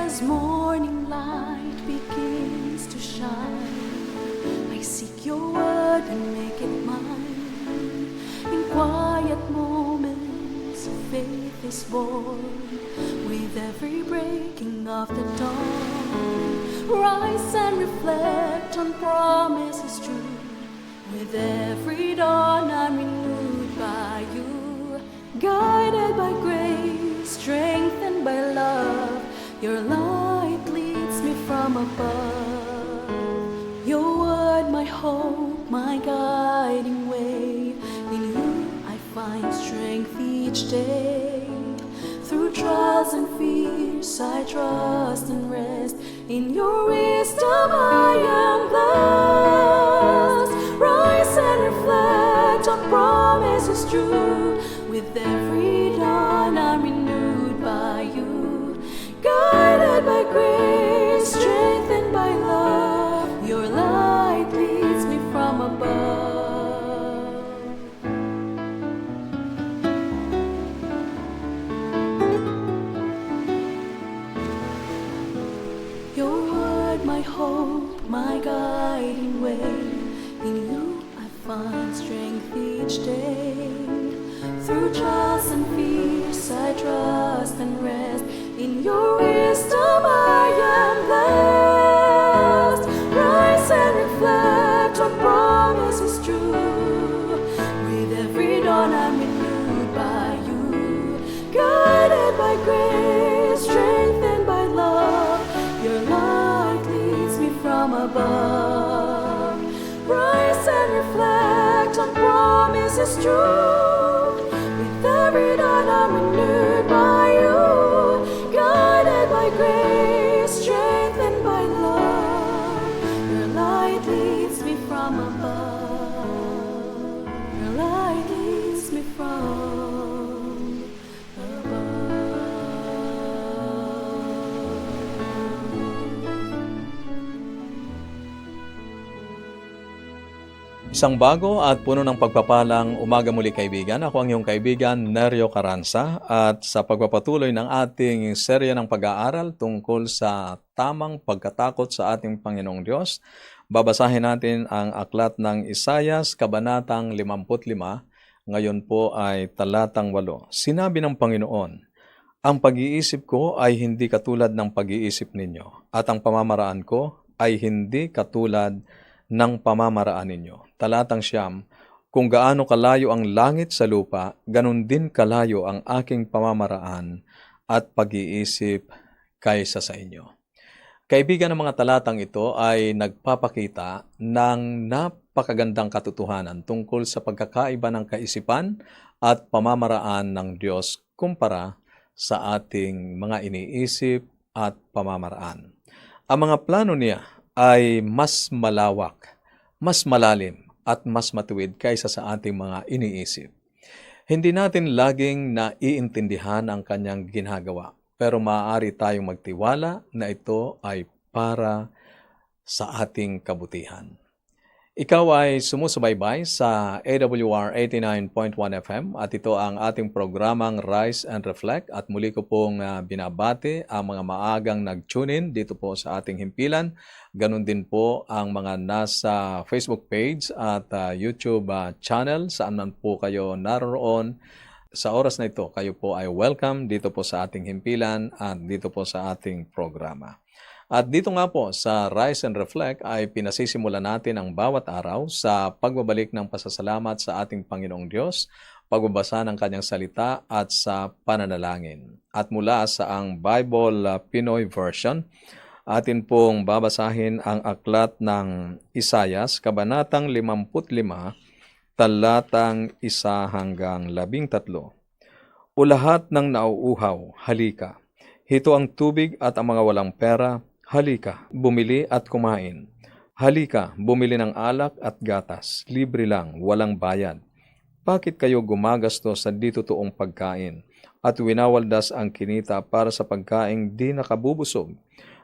as morning light begins to shine, I seek your word and make it mine. In quiet moments, faith is born. With every breaking of the dawn, rise and reflect on promises true. With every dawn, I'm renewed by you. Guided by grace, strengthened by love, your light leads me from above. Your word, my hope, my guiding way. In you I find strength each day. Through trials and fears, I trust and rest. In your wisdom I am blessed. Rise and reflect on promises true. With every dawn I'm renewed by you. Guided by grace, strengthened by love, your light leads me from above. Your word, my hope, my guiding way. In you I find strength each day. Through trials and fears I trust and rest. In your wisdom I am blessed. Rise and reflect on promises true. With every dawn I'm renewed by you. Guided by grace, strengthened by love, your light leads me from above. Rise and reflect on promises true. With every dawn I'm renewed by you. Guided by grace, strengthened by love, your light leads me from above. Your light leads me from above. Isang bago at puno ng pagpapalang umaga muli kaibigan. Ako ang iyong kaibigan, Nerio Caranza. At sa pagpapatuloy ng ating serya ng pag-aaral tungkol sa tamang pagkatakot sa ating Panginoong Diyos, babasahin natin ang aklat ng Isayas, Kabanatang 55. Ngayon po ay talatang 8. Sinabi ng Panginoon, ang pag-iisip ko ay hindi katulad ng pag-iisip ninyo, at ang pamamaraan ko ay hindi katulad ng pamamaraan ninyo. Talatang 9, kung gaano kalayo ang langit sa lupa, ganun din kalayo ang aking pamamaraan at pag-iisip kaysa sa inyo. Kaibigan, ng mga talatang ito ay nagpapakita ng napakagandang katotohanan tungkol sa pagkakaiba ng kaisipan at pamamaraan ng Diyos kumpara sa ating mga iniisip at pamamaraan. Ang mga plano niya ay mas malawak, mas malalim, at mas matuwid kaysa sa ating mga iniisip. Hindi natin laging naiintindihan ang kanyang ginagawa, pero maaari tayong magtiwala na ito ay para sa ating kabutihan. Ikaw ay sumusubaybay sa AWR 89.1 FM at ito ang ating programang Rise and Reflect at muli ko pong binabati ang mga maagang nag-tune in dito po sa ating himpilan. Ganon din po ang mga nasa Facebook page at YouTube channel saan man po kayo naroon. Sa oras na ito, kayo po ay welcome dito po sa ating himpilan at dito po sa ating programa. At dito nga po sa Rise and Reflect ay pinasisimula natin ang bawat araw sa pagbabalik ng pasasalamat sa ating Panginoong Diyos, pagbabasa ng kanyang salita at sa pananalangin. At mula sa ang Bible Pinoy Version, atin pong babasahin ang aklat ng Isayas, Kabanatang 55, talatang 1 hanggang 13. O lahat ng nauuhaw, halika. Hito ang tubig at ang mga walang pera, halika, bumili at kumain. Halika, bumili ng alak at gatas, libre lang, walang bayad. Bakit kayo gumagasto sa di totoong pagkain at winawaldas ang kinita para sa pagkaing di nakabubusog?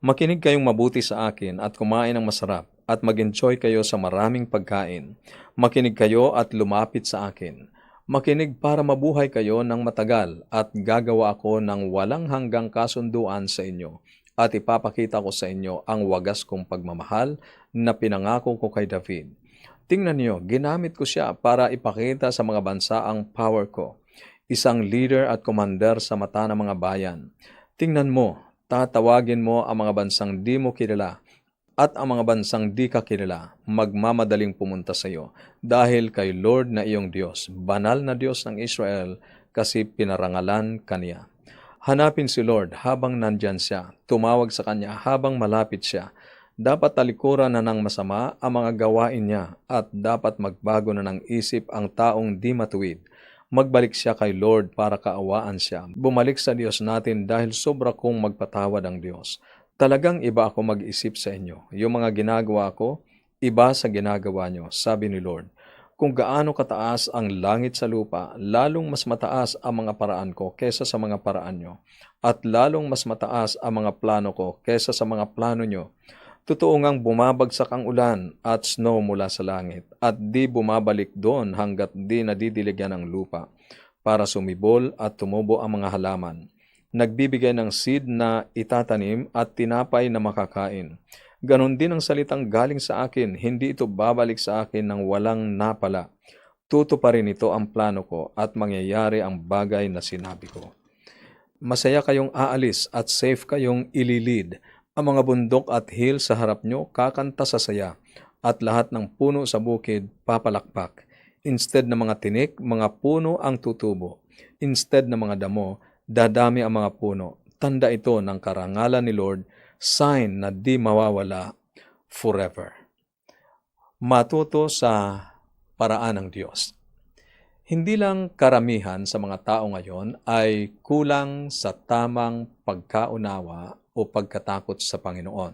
Makinig kayong mabuti sa akin at kumain ng masarap at mag-enjoy kayo sa maraming pagkain. Makinig kayo at lumapit sa akin. Makinig para mabuhay kayo ng matagal at gagawa ako ng walang hanggang kasunduan sa inyo. at ipapakita ko sa inyo ang wagas kong pagmamahal na pinangako ko kay David. Tingnan niyo, ginamit ko siya para ipakita sa mga bansa ang power ko. Isang leader at commander sa mata ng mga bayan. Tingnan mo, tatawagin mo ang mga bansang di mo kilala at ang mga bansang di ka kilala, magmamadaling pumunta sa iyo dahil kay Lord na iyong Diyos, banal na Diyos ng Israel, kasi pinarangalan kaniya. Hanapin si Lord habang nandyan siya, tumawag sa kanya habang malapit siya. Dapat talikuran na ng masama ang mga gawain niya at dapat magbago na ng isip ang taong di matuwid. Magbalik siya kay Lord para kaawaan siya. Bumalik sa Diyos natin dahil sobra kong magpatawad ang Diyos. Talagang iba ako mag-isip sa inyo. Yung mga ginagawa ko, iba sa ginagawa nyo, sabi ni Lord. Kung gaano kataas ang langit sa lupa, lalong mas mataas ang mga paraan ko kesa sa mga paraan nyo. At lalong mas mataas ang mga plano ko kesa sa mga plano nyo. Totoo ngang bumabagsak ang ulan at snow mula sa langit at di bumabalik doon hanggat di nadidiligyan ng lupa para sumibol at tumubo ang mga halaman. Nagbibigay ng seed na itatanim at tinapay na makakain. Ganon din ang salitang galing sa akin, hindi ito babalik sa akin ng walang napala. Tutuparin ito ang plano ko at mangyayari ang bagay na sinabi ko. Masaya kayong aalis at safe kayong ililid. Ang mga bundok at hill sa harap nyo kakanta sa saya at lahat ng puno sa bukid papalakpak. Instead ng mga tinik, mga puno ang tutubo. Instead ng mga damo, dadami ang mga puno. Tanda ito ng karangalan ni Lord, sign na di mawawala forever. Matuto sa paraan ng Diyos. Hindi lang karamihan sa mga tao ngayon ay kulang sa tamang pagkaunawa o pagkatakot sa Panginoon.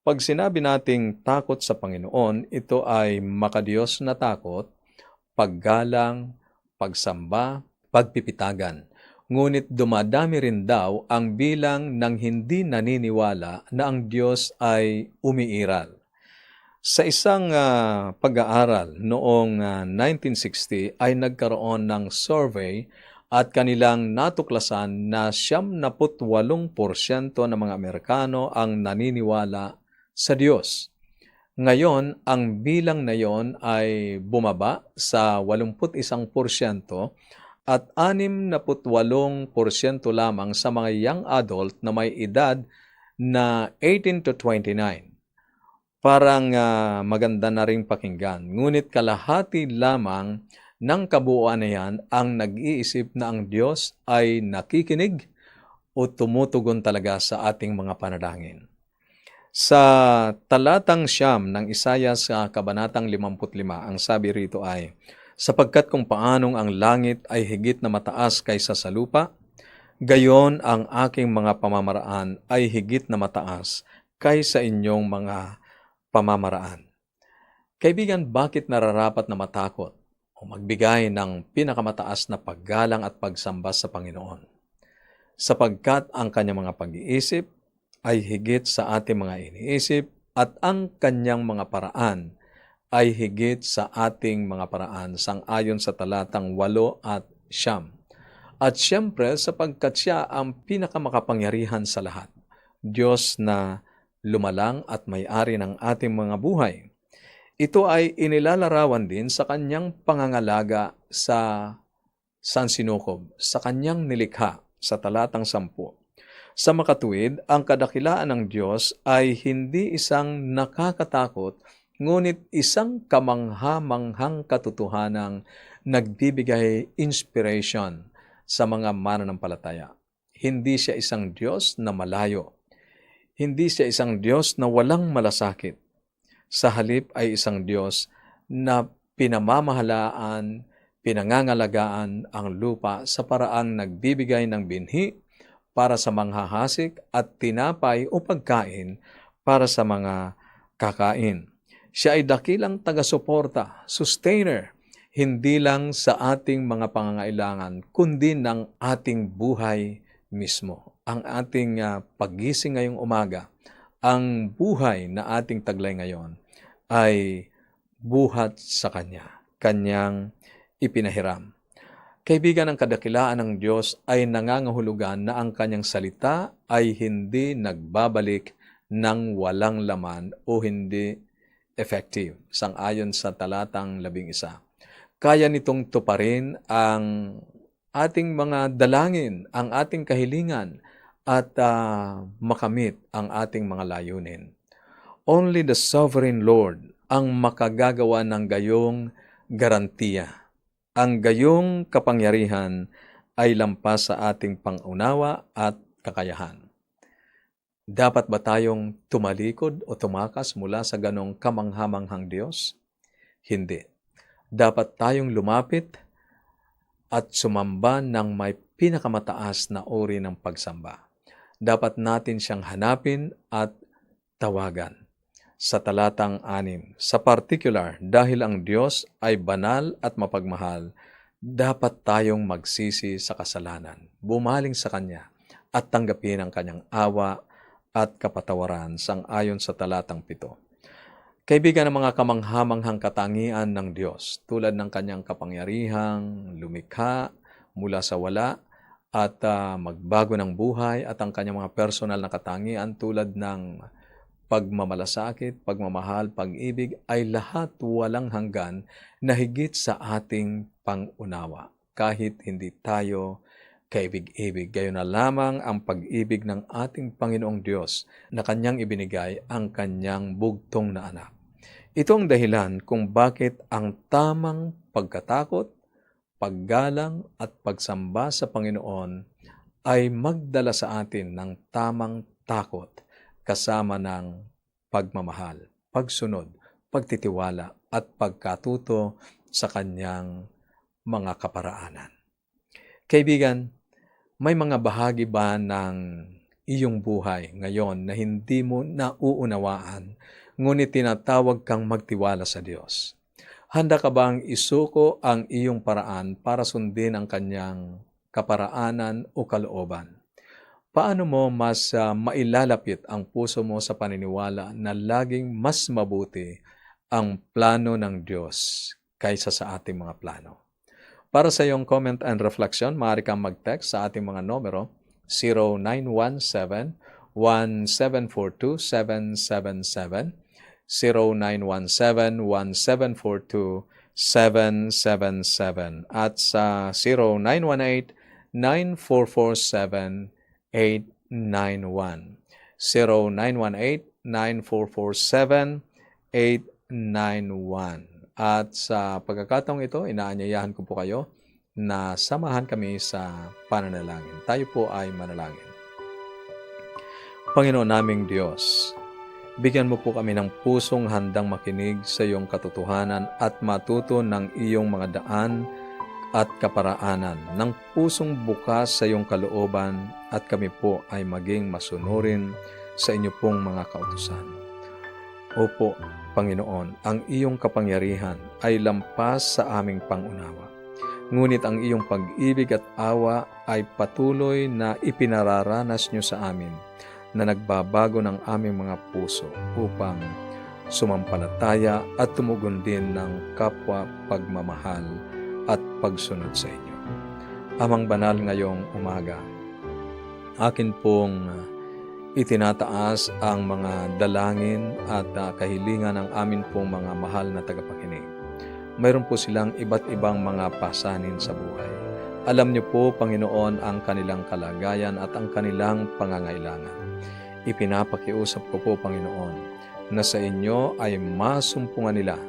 Pag sinabi nating takot sa Panginoon, ito ay makadiyos na takot, paggalang, pagsamba, pagpipitagan. Ngunit dumadami rin daw ang bilang ng hindi naniniwala na ang Diyos ay umiiral. Sa isang pag-aaral noong 1960 ay nagkaroon ng survey at kanilang natuklasan na 78% ng mga Amerikano ang naniniwala sa Diyos. Ngayon, ang bilang na yon ay bumaba sa 81% at 68% lamang sa mga young adult na may edad na 18 to 29. Parang maganda na ring pakinggan. Ngunit kalahati lamang ng kabuuan na yan ang nag-iisip na ang Diyos ay nakikinig o tumutugon talaga sa ating mga panalangin. Sa talatang 9 ng Isaiah sa kabanatang 55, ang sabi rito ay, sapagkat kung paanong ang langit ay higit na mataas kaysa sa lupa, gayon ang aking mga pamamaraan ay higit na mataas kaysa inyong mga pamamaraan. Kaibigan, bakit nararapat na matakot o magbigay ng pinakamataas na paggalang at pagsamba sa Panginoon? Sapagkat ang kanyang mga pag-iisip ay higit sa ating mga iniisip at ang kanyang mga paraan ay higit sa ating mga paraan, sang-ayon sa talatang 8 at 9. At siyempre, sapagkat siya ang pinakamakapangyarihan sa lahat, Diyos na lumalang at may-ari ng ating mga buhay. Ito ay inilalarawan din sa kanyang pangangalaga sa sansinukob, sa kanyang nilikha sa talatang 10. Sa makatuwid, ang kadakilaan ng Diyos ay hindi isang nakakatakot, ngunit isang kamangha-manghang katotohanang nagbibigay inspiration sa mga mananampalataya. Hindi siya isang Diyos na malayo. Hindi siya isang Diyos na walang malasakit. Sa halip ay isang Diyos na pinamamahalaan, pinangangalagaan ang lupa sa paraang nagbibigay ng binhi para sa manghahasik at tinapay o pagkain para sa mga kakain. Siya ay dakilang taga-suporta, sustainer, hindi lang sa ating mga pangangailangan, kundi ng ating buhay mismo. Ang ating paggising ngayong umaga, ang buhay na ating taglay ngayon ay buhat sa Kanya, Kanyang ipinahiram. Kaibigan, ang kadakilaan ng Diyos ay nangangahulugan na ang kanyang salita ay hindi nagbabalik ng walang laman o hindi effective, sang-ayon sa talatang 11. Kaya nitong tuparin ang ating mga dalangin, ang ating kahilingan, at makamit ang ating mga layunin. Only the sovereign Lord ang makagagawa ng gayong garantiya. Ang gayong kapangyarihan ay lampas sa ating pangunawa at kakayahan. Dapat ba tayong tumalikod o tumakas mula sa ganong kamanghamanghang Diyos? Hindi. Dapat tayong lumapit at sumamba ng may pinakamataas na uri ng pagsamba. Dapat natin siyang hanapin at tawagan. Sa talatang 6, sa particular, dahil ang Diyos ay banal at mapagmahal, dapat tayong magsisi sa kasalanan, bumaling sa Kanya, at tanggapin ang Kanyang awa at kapatawaran sang-ayon sa talatang 7. Kaibigan, ng mga kamanghamanghang katangian ng Diyos, tulad ng Kanyang kapangyarihang lumikha mula sa wala at magbago ng buhay, at ang Kanyang mga personal na katangian tulad ng pagmamalasakit, pagmamahal, pag-ibig ay lahat walang hanggan na higit sa ating pangunawa. Kahit hindi tayo kaibig-ibig, gayon na lamang ang pag-ibig ng ating Panginoong Diyos na Kanyang ibinigay ang Kanyang bugtong na anak. Ito ang dahilan kung bakit ang tamang pagkatakot, paggalang at pagsamba sa Panginoon ay magdala sa atin ng tamang takot, kasama ng pagmamahal, pagsunod, pagtitiwala at pagkatuto sa Kanyang mga kaparaanan. Kaibigan, may mga bahagi ba ng iyong buhay ngayon na hindi mo nauunawaan, ngunit tinatawag kang magtiwala sa Diyos? Handa ka bang isuko ang iyong paraan para sundin ang Kanyang kaparaanan o kalooban? Paano mo mas mailalapit ang puso mo sa paniniwala na laging mas mabuti ang plano ng Diyos kaysa sa ating mga plano? Para sa iyong comment and reflection, maaari kang mag-text sa ating mga numero 0917-1742-777, 0917-1742-777, at sa 0918-9447-891, 0918-9447-891. At sa pagkakataong ito, inaanyayahan ko po kayo na samahan kami sa pananalangin. Tayo po ay manalangin. Panginoon naming Diyos, bigyan mo po kami ng pusong handang makinig sa iyong katotohanan at matuto ng iyong mga daan at kaparaanan, ng pusong bukas sa iyong kalooban, at kami po ay maging masunurin sa inyo pong mga kautusan. Opo, Panginoon, ang iyong kapangyarihan ay lampas sa aming pangunawa. Ngunit ang iyong pag-ibig at awa ay patuloy na ipinararanas niyo sa amin, na nagbabago ng aming mga puso upang sumampalataya at tumugon din ng kapwa pagmamahal at pagsunod sa inyo. Amang banal ngayong umaga, akin pong itinataas ang mga dalangin at kahilingan ng amin pong mga mahal na tagapakinig. Mayroon po silang iba't ibang mga pasanin sa buhay. Alam niyo po, Panginoon, ang kanilang kalagayan at ang kanilang pangangailangan. Ipinapakiusap ko po, Panginoon, na sa inyo ay masumpungan nila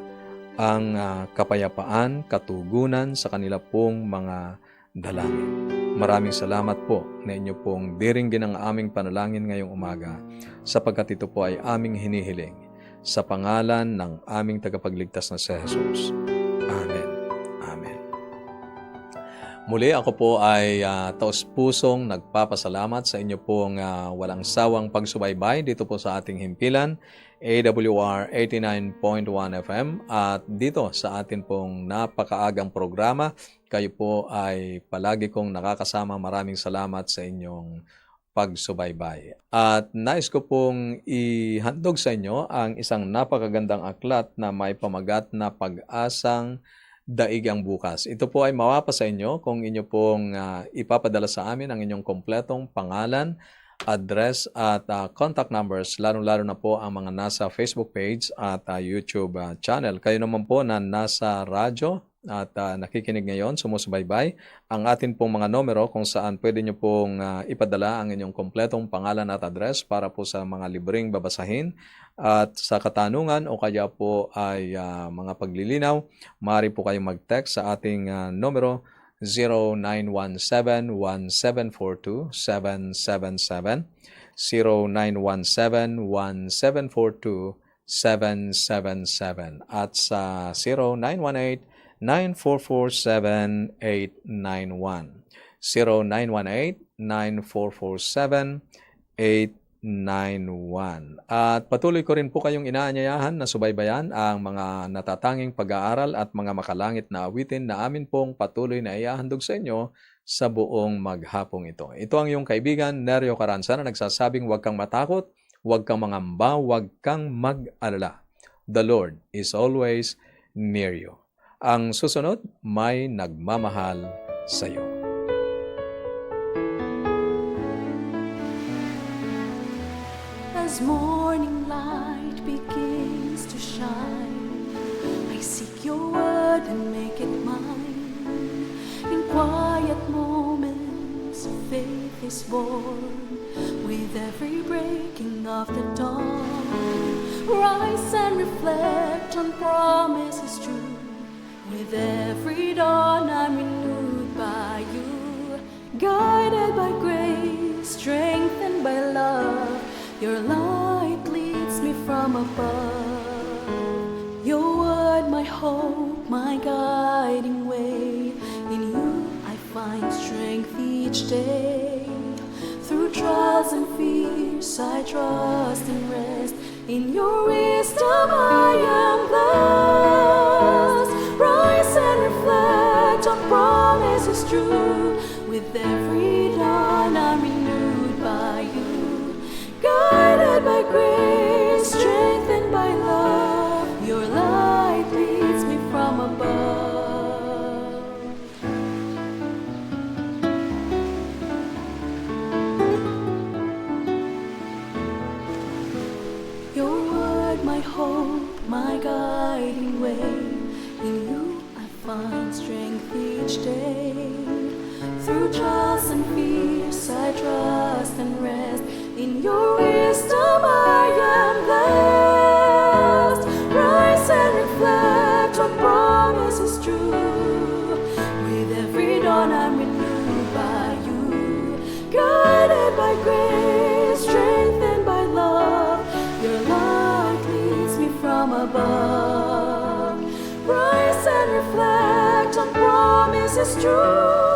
ang kapayapaan, katugunan sa kanila pong mga dalangin. Maraming salamat po na inyo pong diringgin ang aming panalangin ngayong umaga, sapagkat ito po ay aming hinihiling sa pangalan ng aming tagapagligtas na si Jesus. Amen. Amen. Muli, ako po ay taos-pusong nagpapasalamat sa inyo pong walang sawang pagsubaybay dito po sa ating himpilan, AWR 89.1 FM, at dito sa atin pong napakaagang programa. Kayo po ay palagi kong nakakasama. Maraming salamat sa inyong pagsubaybay. At nais ko pong ihandog sa inyo ang isang napakagandang aklat na may pamagat na pag-asang Daig ang Bukas. Ito po ay mawapa sa inyo kung inyo pong ipapadala sa amin ang inyong kompletong pangalan, address at contact numbers, lalong-lalo na po ang mga nasa Facebook page at YouTube channel. Kayo naman po na nasa radyo at nakikinig ngayon, sumusubaybay, ang atin pong mga numero kung saan pwede nyo pong ipadala ang inyong kompletong pangalan at address para po sa mga libreng babasahin at sa katanungan o kaya po ay mga paglilinaw, maaari po kayong mag-text sa ating numero 0917-1742-777, 0917-1742-777, at sa 0918-944-7891, 0918-944-7891. At patuloy ko rin po kayong inaanyayahan na subaybayan ang mga natatanging pag-aaral at mga makalangit na awitin na amin pong patuloy na iahandog sa inyo sa buong maghapong ito. Ito ang iyong kaibigan, Neryo Caranza, na nagsasabing huwag kang matakot, huwag kang mangamba, huwag kang mag-alala. The Lord is always near you. Ang susunod, may nagmamahal sa iyo. As morning light begins to shine, I seek your word and make it mine. In quiet moments, faith is born. With every breaking of the dawn, rise and reflect on promises true. With every dawn, I'm renewed by you. Guided by grace, strengthened by love, your light leads me from above. Your word, my hope, my guiding way. In you I find strength each day. Through trials and fears I trust and rest. In your wisdom I am blessed. Rise and reflect on promises true. With every dawn I'm renewed by you. Guided by grace, strengthened by love, your light leads me from above. Your word, my hope, my guiding way. In you I find strength each day. Through trials and fears I trust and rest. In your wisdom I am blessed. Rise and reflect on promises true. With every dawn I'm renewed by you. Guided by grace, strengthened by love, your light leads me from above. Rise and reflect on promises true.